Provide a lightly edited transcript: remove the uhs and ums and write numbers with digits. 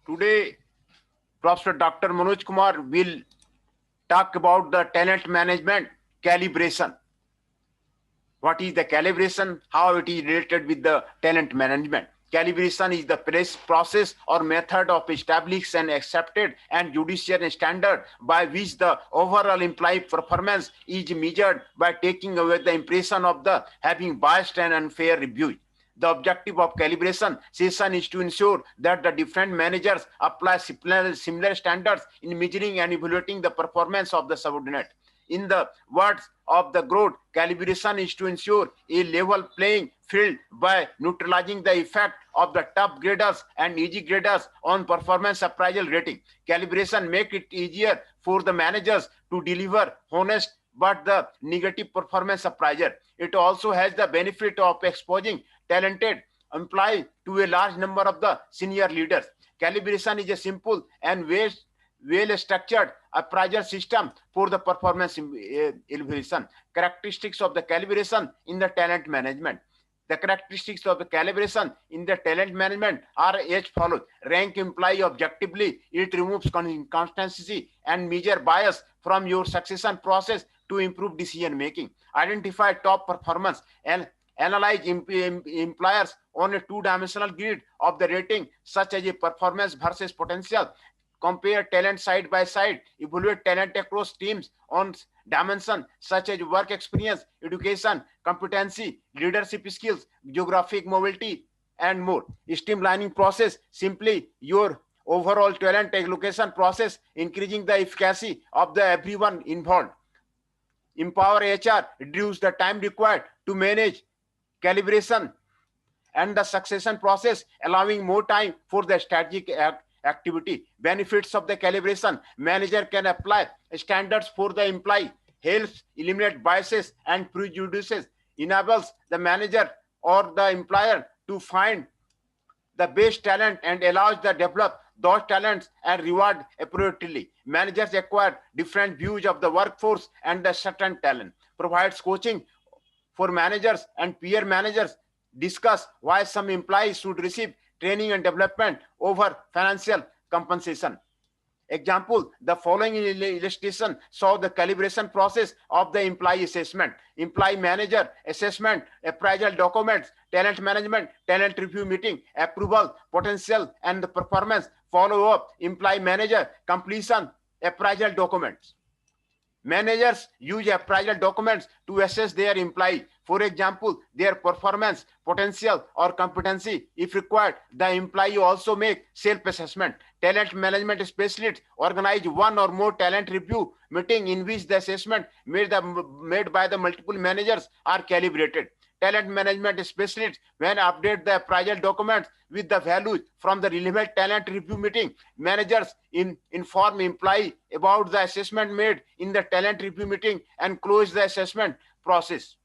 Today, Professor Dr. Manoj Kumar will talk about the talent management calibration. What is the calibration? How it is related with the talent management? Calibration is the process or method of established and accepted and judicial standard by which the overall employee performance is measured by taking away the impression of the having biased and unfair review. The objective of calibration session is to ensure that the different managers apply similar standards in measuring and evaluating the performance of the subordinate. In the words of the Grote, calibration is to ensure a level playing field by neutralizing the effect of the tough graders and easy graders on performance appraisal rating. Calibration makes it easier for the managers to deliver honest but the negative performance appraisal. It also has the benefit of exposing talented employees to a large number of the senior leaders. Calibration is a simple and well-structured appraisal system for the performance evaluation. Characteristics of the calibration in the talent management. The characteristics of the calibration in the talent management are as follows. Rank employee objectively. It removes inconsistency and measure bias from your succession process to improve decision making. Identify top performance and analyze employers on a two-dimensional grid of the rating, such as a performance versus potential. Compare talent side by side, evaluate talent across teams on dimensions such as work experience, education, competency, leadership skills, geographic mobility, and more. Streamlining process, simply your overall talent allocation process, increasing the efficacy of the everyone involved. Empower HR, reduce the time required to manage calibration and the succession process, allowing more time for the strategic activity. Benefits of the calibration. Manager can apply standards for the employee, helps eliminate biases and prejudices, enables the manager or the employer to find the best talent and allows the develop those talents and reward appropriately. Managers acquire different views of the workforce and the certain talent. Provides coaching for managers and peer managers. Discuss why some employees should receive training and development over financial compensation. Example, the following illustration show the calibration process of the employee assessment. Employee manager assessment, appraisal documents, talent management, talent review meeting, approval, potential, and the performance, follow-up, employee manager, completion, appraisal documents. Managers use appraisal documents to assess their employee. For example, their performance, potential, or competency. If required, the employee also make self-assessment. Talent management specialists organize one or more talent review meeting in which the assessment made by the multiple managers are calibrated. Talent management specialists when update the appraisal documents with the values from the relevant talent review meeting. Managers inform employee about the assessment made in the talent review meeting and close the assessment process.